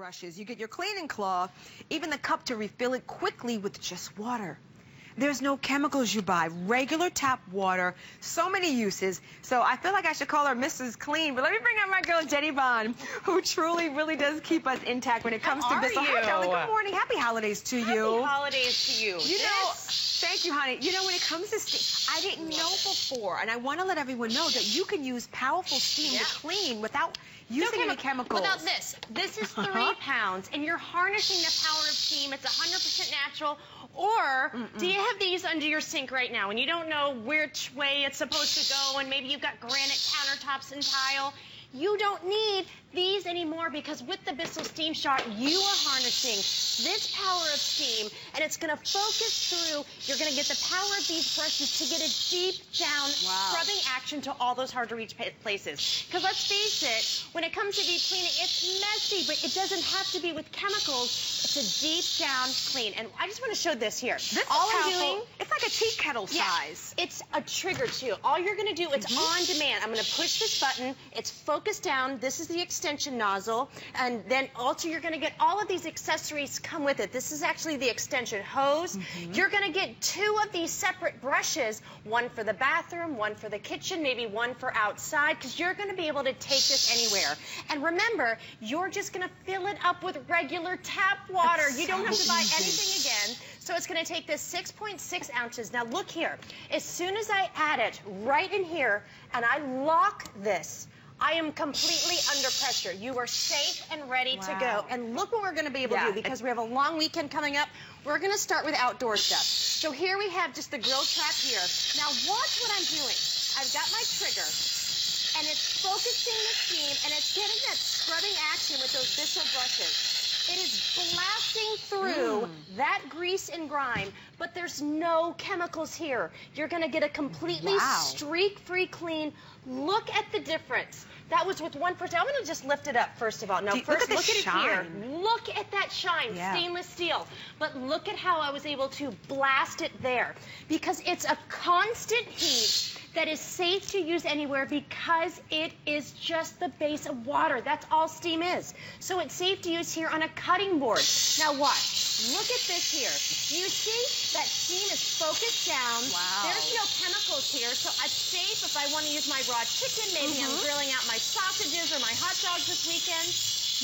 brushes. You get your cleaning cloth, even the cup to refill it quickly with just water. There's no chemicals you buy, regular tap water, so many uses. So I feel like I should call her Mrs. Clean, but let me bring out my girl Jenny Bond, who truly really does keep us intact when it comes to Bissell. Hi, darling. Good morning. Happy holidays to you. Happy holidays to you. You know, thank you, honey. You know, when it comes to steam, I didn't know before, and I want to let everyone know that you can use powerful steam to clean without using any chemicals. Without this. This is 3 pounds, and you're harnessing the power of steam. It's 100% natural. Or do you have these under your sink right now, and you don't know which way it's supposed to go, and maybe you've got granite countertops and tile? You don't need these anymore, because with the Bissell Steam Shot, you are harnessing this power of steam, and it's going to focus through. You're going to get the power of these brushes to get a deep down scrubbing action to all those hard to reach places. Because let's face it, when it comes to deep cleaning, it's messy, but it doesn't have to be with chemicals. It's a deep down clean. And I just want to show this here. This all is I'm doing, it's like a tea kettle size. It's a trigger too. All you're going to do, it's on demand. I'm going to push this button. It's focused down. This is the extension nozzle, and then also you're going to get all of these accessories come with it. This is actually the extension hose. You're going to get 2 of these separate brushes, one for the bathroom, one for the kitchen, maybe one for outside, because you're going to be able to take this anywhere. And remember, you're just going to fill it up with regular tap water. You don't have to buy anything again. So it's going to take this 6.6 ounces. Now look here. As soon as I add it right in here and I lock this, I am completely under pressure. You are safe and ready to go. And look what we're going to be able to do, because we have a long weekend coming up. We're going to start with outdoor stuff. So here we have just the grill trap here. Now watch what I'm doing. I've got my trigger, and it's focusing the steam, and it's getting that scrubbing action with those Bissell brushes. It is blasting through that grease and grime, but there's no chemicals here. You're going to get a completely streak-free clean. Look at the difference. That was with 1%. I'm going to just lift it up, first of all. Now, first, look at it here. Look at that shine, stainless steel. But look at how I was able to blast it there. Because it's a constant heat that is safe to use anywhere, because it is just the base of water. That's all steam is. So it's safe to use here on a cutting board. Now watch. Look at this here. You see that steam is focused down. There's no chemicals here, so it's safe if I want to use my raw chicken. Maybe I'm grilling out my sausages or my hot dogs this weekend.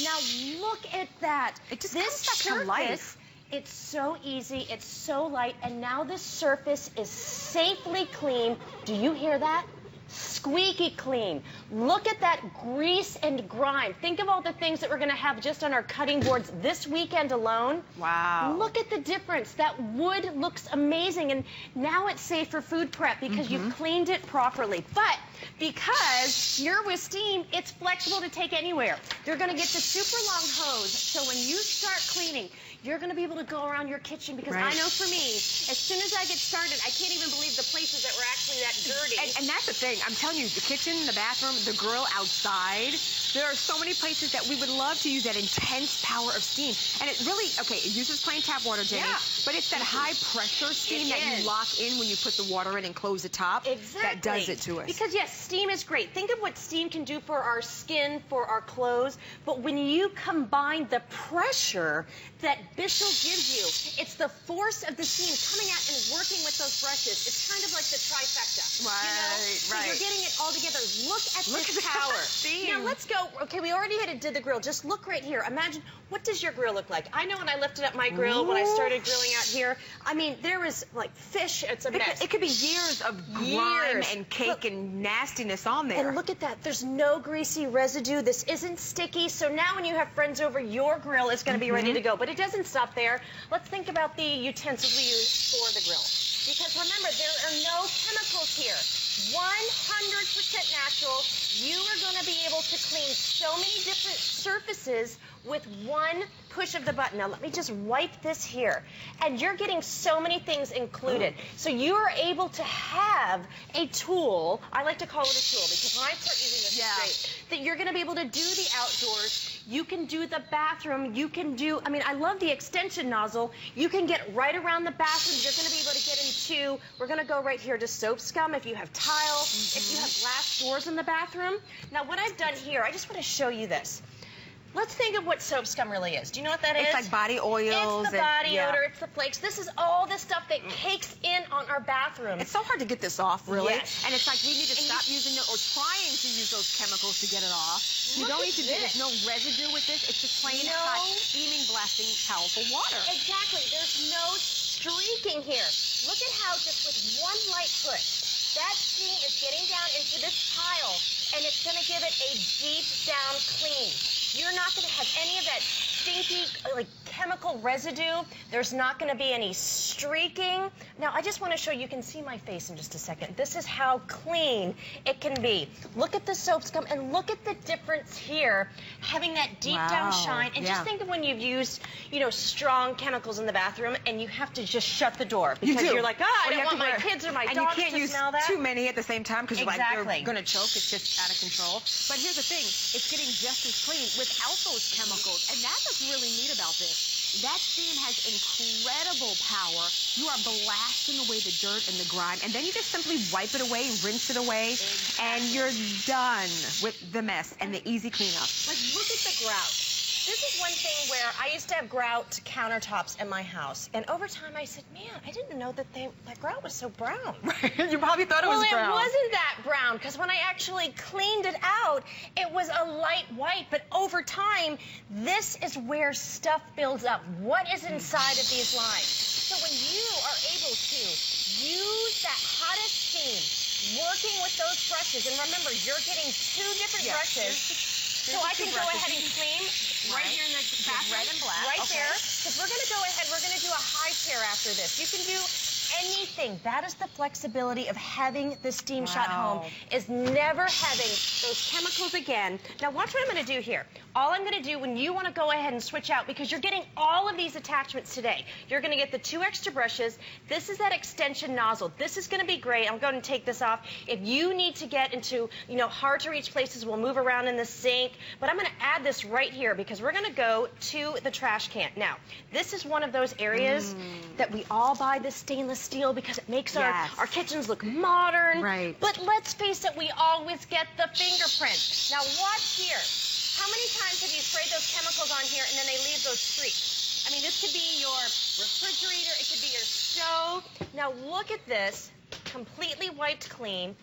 Now look at that. It just comes back to life. It's so easy, it's so light, and now the surface is safely clean. Do you hear that? Squeaky clean. Look at that grease and grime. Think of all the things that we're going to have just on our cutting boards this weekend alone. Wow. Look at the difference. That wood looks amazing, and now it's safe for food prep because you've cleaned it properly. But because you're with steam, it's flexible to take anywhere. You're going to get the super long hose, so when you start cleaning, you're going to be able to go around your kitchen, because I know for me, as soon as I get started, I can't even believe the places that were actually that dirty. And that's the thing. I'm telling you, the kitchen, the bathroom, the grill outside, there are so many places that we would love to use that intense power of steam. And it really, it uses plain tap water, Jenny, but it's that high pressure steam that you lock in when you put the water in and close the top. That does it to us. Because yes, steam is great. Think of what steam can do for our skin, for our clothes, but when you combine the pressure that Bissell gives you, it's the force of the steam coming out and working with those brushes. It's kind of like the trifecta. So you're getting it all together. Look at this power. Now let's go. Okay, we already did the grill. Just look right here. Imagine, what does your grill look like? I know when I lifted up my grill, when I started grilling out here, I mean, there was like fish. It's a mess. It could be years of grime and cake and nastiness on there. And look at that. There's no greasy residue. This isn't sticky. So now when you have friends over, your grill is going to be ready to go. But it doesn't stop there. Let's think about the utensils we use for the grill. Because remember, there are no chemicals here. 100% natural. You are going to be able to clean so many different surfaces with one push of the button. Now let me just wipe this here. And you're getting so many things included. So you are able to have a tool, I like to call it a tool because when I start using this straight, that you're going to be able to do the outdoors. You can do the bathroom. You can do, I mean, I love the extension nozzle. You can get right around the bathroom. You're going to be able to get into, we're going to go right here to soap scum if you have tile, if you have glass doors in the bathroom. Now what I've done here, I just want to show you this. let's think of what soap scum really is. Do you know what that is? It's like body oils. It's the body odor, it's the flakes. This is all the stuff that cakes in on our bathroom. It's so hard to get this off, really. Yes. And it's like we need to stop using it or trying to use those chemicals to get it off. You don't need to do, there's no residue with this. It's just plain hot, steaming, blasting, powerful water. Exactly. There's no streaking here. Look at how just with one light push, that steam is getting down into this tile, and it's going to give it a deep down clean. You're not going to have any of that stinky, like, chemical residue. There's not going to be any streaking. Now, I just want to show you can see my face in just a second. This is how clean it can be. Look at the soap scum, and look at the difference here, having that deep down shine. And just think of when you've used, you know, strong chemicals in the bathroom, and you have to just shut the door because you're like, I don't want my kids or my dogs to smell that. And you can't use too many at the same time because you're like, you're going to choke. It's just out of control. But here's the thing. It's getting just as clean without those chemicals. And that's what's really neat about this. That steam has incredible power. You are blasting away the dirt and the grime, and then you just simply wipe it away, rinse it away, and you're done with the mess and the easy cleanup. Like, look at the grout. This is one thing where I used to have grout countertops in my house, and over time I said, man, I didn't know that that grout was so brown. You probably thought it was brown. Well, it wasn't that brown, because when I actually cleaned it out, it was a light white, but over time, this is where stuff builds up. What is inside of these lines? So when you are able to use that hottest steam, working with those brushes, and remember, you're getting two different brushes. So I can go ahead and clean right here in the bathroom, red and black, right there. Because we're going to go ahead, we're going to do a high chair after this. You can do anything. That is the flexibility of having the steam shot home, is never having those chemicals again. Now watch what I'm going to do here. All I'm going to do when you want to go ahead and switch out, because you're getting all of these attachments today. You're going to get the 2 extra brushes. This is that extension nozzle. This is going to be great. I'm going to take this off. If you need to get into, you know, hard to reach places, we'll move around in the sink. But I'm going to add this right here because we're going to go to the trash can. Now, this is one of those areas that we all buy this stainless steel because it makes our kitchens look modern. Right. But let's face it, we always get the fingerprint. Now watch here. How many times have you sprayed those chemicals on here and then they leave those streaks? I mean, this could be your refrigerator, it could be your stove. Now look at this, completely wiped clean.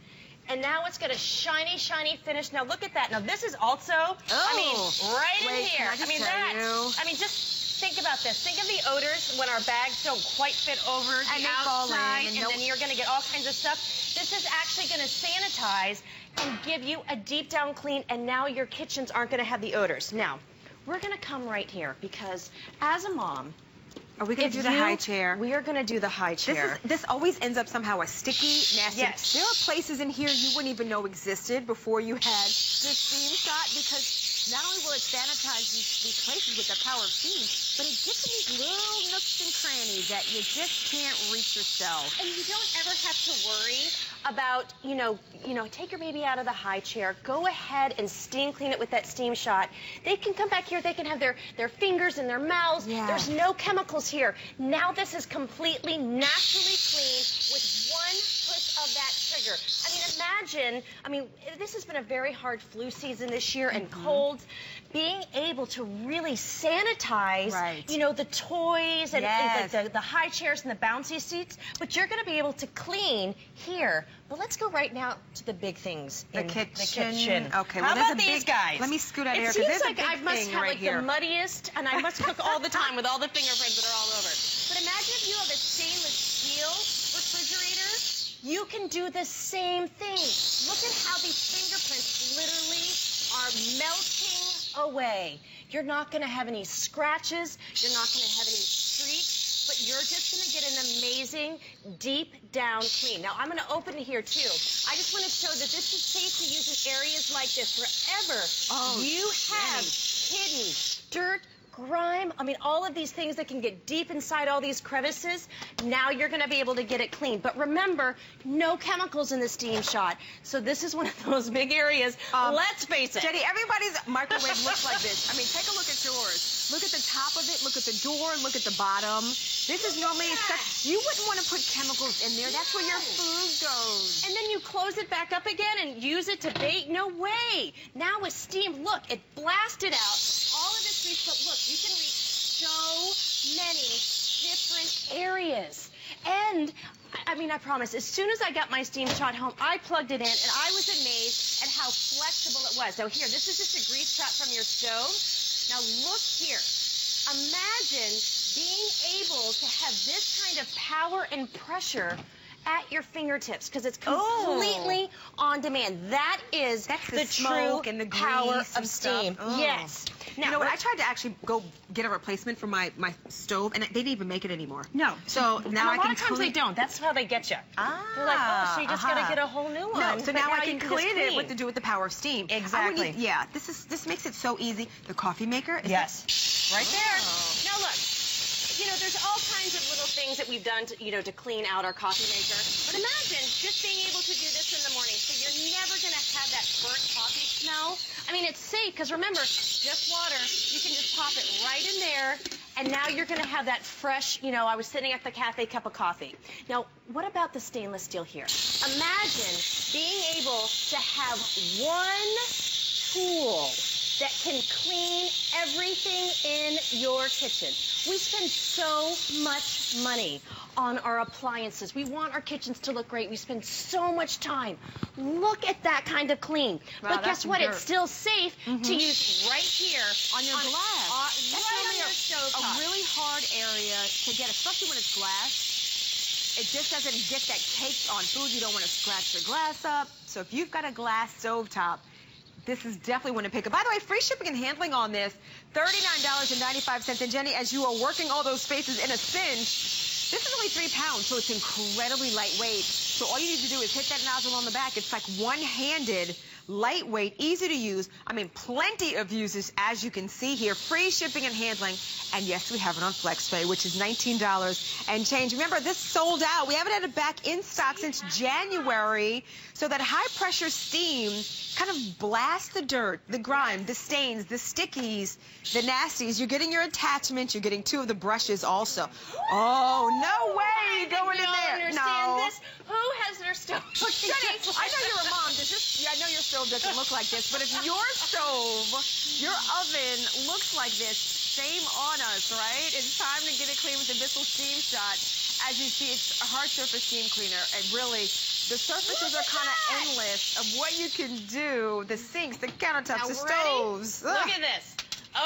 And now it's got a shiny, shiny finish. Now look at that. Now this is also, I mean, right in here. I mean, just think about this. Think of the odors when our bags don't quite fit over the outside, and then you're going to get all kinds of stuff. This is actually going to sanitize and give you a deep down clean, and now your kitchens aren't going to have the odors. Now, we're going to come right here because as a mom, are we going to do the high chair? We are going to do the high chair. This always ends up somehow a sticky, nasty. Yes. There are places in here you wouldn't even know existed before you had this steam shot, because not only will it sanitize these places with the power of steam, but it gets in these little nooks and crannies that you just can't reach yourself. And you don't ever have to worry about, you know, take your baby out of the high chair, go ahead and steam clean it with that steam shot. They can come back here, they can have their fingers in their mouths. There's no chemicals here. Now this is completely naturally clean with one push of that trigger. I mean, imagine, this has been a very hard flu season this year and colds. Being able to really sanitize, you know, the toys and the high chairs and the bouncy seats, but you're going to be able to clean here. But let's go right now to the big things in the kitchen. Okay, how about these guys? Let me scoot out here. It seems like I must have like the muddiest, and I must cook all the time with all the fingerprints that are all over. But imagine if you have a stainless steel refrigerator. You can do the same thing. Look at how these fingerprints literally are melting away. You're not going to have any scratches. You're not going to have any streaks, but you're just going to get an amazing deep down clean. Now, I'm going to open it here, too. I just want to show that this is safe to use in areas like this. Wherever you have hidden dirt, grime, all of these things that can get deep inside all these crevices, now you're going to be able to get it clean. But remember, no chemicals in the steam shot. So this is one of those big areas. Let's face it. Jenny, everybody's microwave looks like this. Take a look at yours. Look at the top of it, look at the door, look at the bottom. This is normally you wouldn't want to put chemicals in there. That's where your food goes. And then you close it back up again and use it to bake? No way. Now with steam, look, it blasted out all accessories, but look, you can reach so many different areas. And I mean, I promise, as soon as I got my steam shot home, I plugged it in, and I was amazed at how flexible it was. So here, this is just a grease trap from your stove. Now look here. Imagine being able to have this kind of power and pressure at your fingertips, because it's completely on demand. That's the true and the power and of steam. Stuff. Yes. Now, you know what? I tried to actually go get a replacement for my stove, and they didn't even make it anymore. No. So now I can a lot of times they don't. That's how they get you. They're like, oh, so you just got to get a whole new one. No, so now I can clean it. Clean. What to do with the power of steam? Exactly. Yeah. This makes it so easy. The coffee maker. Right there. Now look. You know, there's all kinds of little things that we've done to, to clean out our coffee maker. But imagine just being able to do this in the morning, so you're never going to have that burnt coffee smell. I mean, it's safe, because remember, just water. You can just pop it right in there, and now you're going to have that fresh, I was sitting at the cafe cup of coffee. Now, what about the stainless steel here? Imagine being able to have one tool that can clean everything in your kitchen. We spend so much money on our appliances. We want our kitchens to look great. We spend so much time. Look at that kind of clean. Wow, but guess what? It's still safe to use right here on your glass. That's right on your stovetop. A really hard area to get, especially when it's glass. It just doesn't get that caked on food. You don't want to scratch your glass up. So if you've got a glass stovetop, this is definitely one to pick up. By the way, free shipping and handling on this, $39.95. And Jenny, as you are working all those spaces in a cinch, this is only 3 pounds, so it's incredibly lightweight. So all you need to do is hit that nozzle on the back. It's like one-handed, lightweight, easy to use. I mean, plenty of uses, as you can see here. Free shipping and handling. And yes, we have it on FlexPay, which is $19 and change. Remember, this sold out. We haven't had it back in stock since January. So that high-pressure steam kind of blasts the dirt, the grime, the stains, the stickies, the nasties. You're getting your attachments. You're getting 2 of the brushes also. Oh, no way going in there. Understand this? Who has their stove? Jenny, I know you're a mom. I know your stove doesn't look like this, but if your stove, your oven looks like this, shame on us, right? It's time to get it clean with the BISSELL Steam Shot. As you see, it's a hard surface steam cleaner, and really, the surfaces are kind of endless of what you can do. The sinks, the countertops, the stoves. Look at this.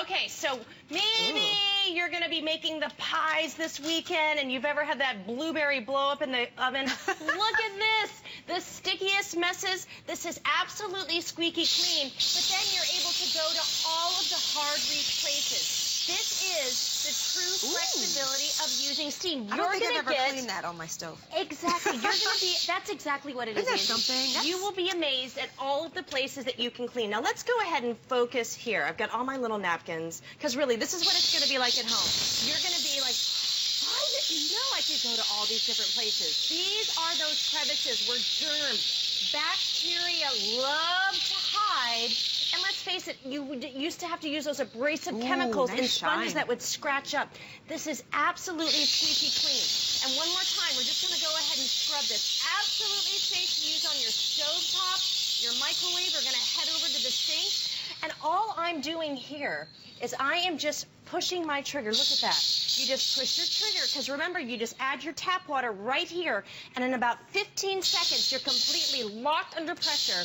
Okay, so maybe you're going to be making the pies this weekend, and you've ever had that blueberry blow up in the oven. Look at this. The stickiest messes. This is absolutely squeaky clean, but then you're able to go to all of the hard-reach places. This is the true flexibility of using steam. I don't think I've ever cleaned that on my stove. Exactly. You're going to be, that's exactly what it is. Isn't that something? You will be amazed at all of the places that you can clean. Now, let's go ahead and focus here. I've got all my little napkins, because really, this is what it's going to be like at home. You're going to be like, I didn't know I could go to all these different places. These are those crevices where germs, bacteria love to hide. And let's face it, you used to have to use those abrasive chemicals in sponges that would scratch up. This is absolutely squeaky clean. And one more time, we're just going to go ahead and scrub this. Absolutely safe to use on your stovetop, your microwave. We're going to head over to the sink. And all I'm doing here is I am just pushing my trigger. Look at that. You just push your trigger, because remember, you just add your tap water right here, and in about 15 seconds, you're completely locked under pressure,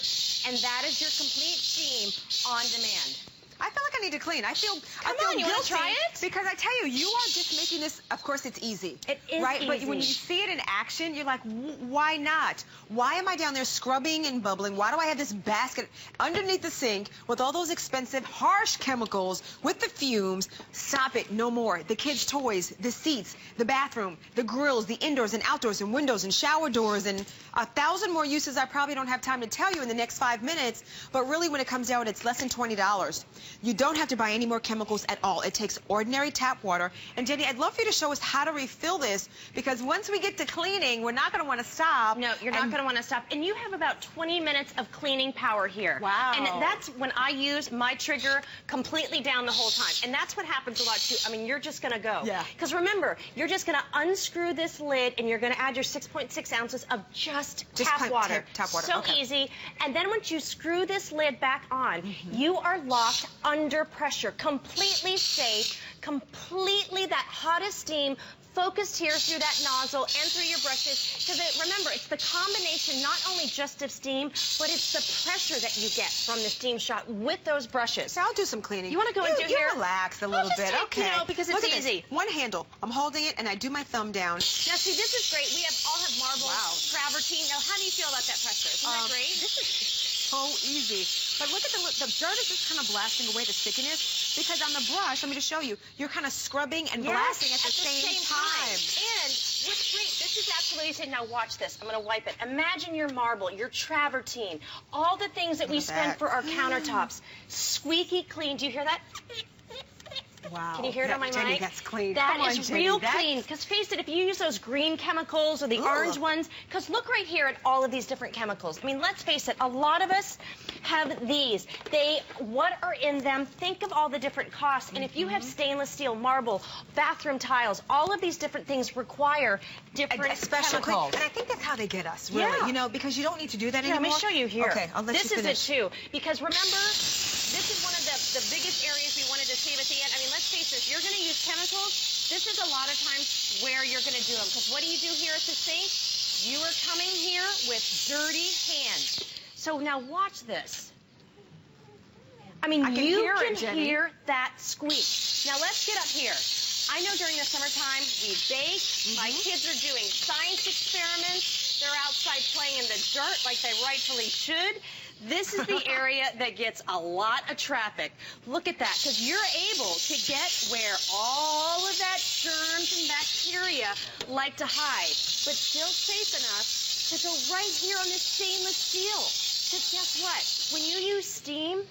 and that is your complete steam on demand. I feel like I need to clean. I feel you want to try it? Because I tell you, you are just making this, of course it's easy. It is right? easy. But when you see it in action, you're like, why not? Why am I down there scrubbing and bubbling? Why do I have this basket underneath the sink with all those expensive, harsh chemicals with the fumes? Stop it, no more. The kids' toys, the seats, the bathroom, the grills, the indoors and outdoors and windows and shower doors, and 1,000 more uses I probably don't have time to tell you in the next 5 minutes. But really, when it comes down, it's less than $20. You don't have to buy any more chemicals at all. It takes ordinary tap water. And Jenny, I'd love for you to show us how to refill this, because once we get to cleaning, we're not going to want to stop. No, you're not going to want to stop. And you have about 20 minutes of cleaning power here. Wow. And that's when I use my trigger completely down the whole time. And that's what happens a lot too. I mean, you're just going to go. Yeah. Because remember, you're just going to unscrew this lid, and you're going to add your 6.6 ounces of just tap water. Tap water. So easy. And then once you screw this lid back on, you are locked under pressure, completely safe, completely that hottest steam focused here through that nozzle and through your brushes, because remember, it's the combination not only just of steam, but it's the pressure that you get from the steam shot with those brushes. So I'll do some cleaning. You want to go into here? Relax a little bit, okay? No, because it's easy. One handle. I'm holding it, and I do my thumb down. Now, see, this is great. We all have marble, travertine. Now, how do you feel about that pressure? Isn't that great? This is so easy. But look at the dirt is just kind of blasting away the stickiness, because on the brush, let me just show you, you're kind of scrubbing and blasting at the same time. And what's great, this is absolutely saying, now watch this. I'm going to wipe it. Imagine your marble, your travertine, all the things that we spend for our countertops. Squeaky clean. Do you hear that? Wow. Can you hear it on my Jenny, mic? that's clean. That is real clean. Because face it, if you use those green chemicals or the orange ones, because look right here at all of these different chemicals. I mean, let's face it, a lot of us have these. What are in them? Think of all the different costs. And if you have stainless steel, marble, bathroom tiles, all of these different things require different chemicals. And I think that's how they get us, really. You know, because you don't need to do that anymore. Let me show you here. Okay, I'll let you finish. This is it, too. Because remember, this is one of the biggest areas we wanted to save at the end. I mean, let's face it, if you're going to use chemicals, this is a lot of times where you're going to do them. Because what do you do here at the sink? You are coming here with dirty hands. So now watch this. I mean, you can hear that squeak. Now let's get up here. I know during the summertime we bake. My kids are doing science experiments. They're outside playing in the dirt like they rightfully should. This is the area that gets a lot of traffic. Look at that, because you're able to get where all of that germs and bacteria like to hide, but still safe enough to go right here on this stainless steel. Because guess what? When you use steam,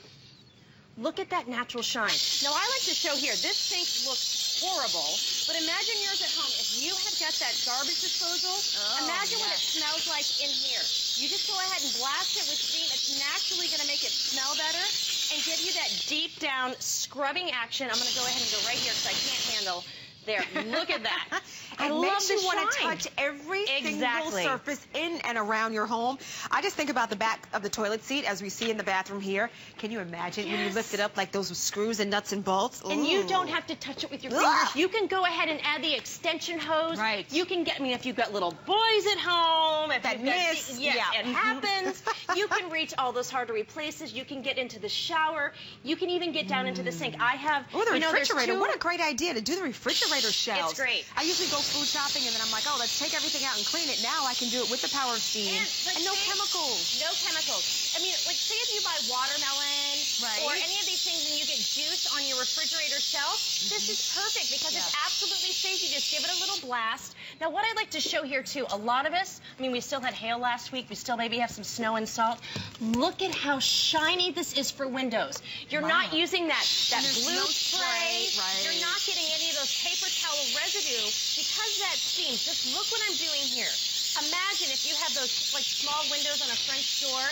look at that natural shine. Now, I like to show here, this sink looks horrible, but imagine yours at home. If you have got that garbage disposal, imagine what it smells like in here. You just go ahead and blast it with steam. It's naturally going to make it smell better and give you that deep down scrubbing action. I'm going to go ahead and go right here because I can't handle. There, look at that. I love the shine. You want to touch every single surface in and around your home. I just think about the back of the toilet seat as we see in the bathroom here. Can you imagine when you lift it up like those with screws and nuts and bolts? And you don't have to touch it with your fingers. You can go ahead and add the extension hose. Right. You can get, I mean, if you've got little boys at home, if that miss, it happens. You can reach all those hard-to-reach places. You can get into the shower. You can even get down into the sink. I have, the refrigerator. What a great idea to do the refrigerator shelves. It's great. I usually go food shopping and then I'm like, oh, let's take everything out and clean it. Now I can do it with the power of steam and no chemicals. No chemicals. I mean, like, say if you buy watermelon or any of these things and you get juice on your refrigerator shelf, this is perfect because it's absolutely safe. You just give it a little blast. Now, what I'd like to show here, too, a lot of us, I mean, we still had hail last week. We still maybe have some snow and salt. Look at how shiny this is for windows. You're not using that blue spray. You're not getting any of those paper towel residue because that steam. Just look what I'm doing here. Imagine if you have those like small windows on a French door,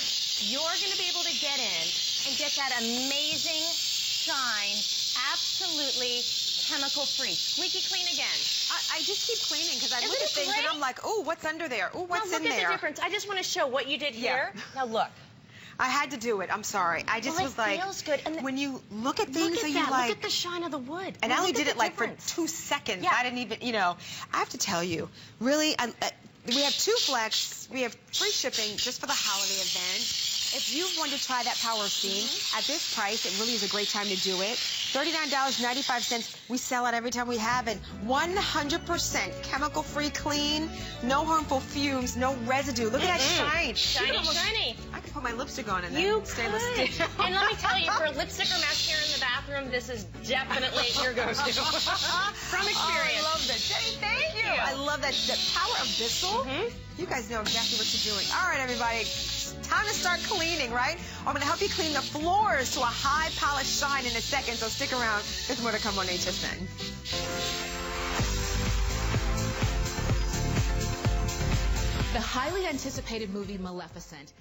you're going to be able to get in and get that amazing shine, absolutely chemical-free. Squeaky clean again. I just keep cleaning because I look at things and I'm like, oh, what's under there? Oh, what's in there? Look at the difference. I just want to show what you did here. Now look. I had to do it. I'm sorry. I just was like, feels good. And when you look at things, look at the shine of the wood. And I only did it like for 2 seconds. I didn't even, you know. I have to tell you, really, we have 2 flex. We have free shipping just for the holiday event. If you want to try that power of steam at this price, it really is a great time to do it. $39.95. We sell it every time we have it. 100% chemical-free clean, no harmful fumes, no residue. Look at that shine. Shiny. I could put my lipstick on and then stainless steel. And let me tell you, for lipstick or mascara in the bathroom, this is definitely your go-to. From experience. Oh, I love that. Jenny, thank you. I love that. The power of BISSELL. You guys know exactly what you're doing. All right, everybody. Time to start cleaning, right? I'm going to help you clean the floors to a high polished shine in a second, so stick around. There's more to come on HSN. The highly anticipated movie Maleficent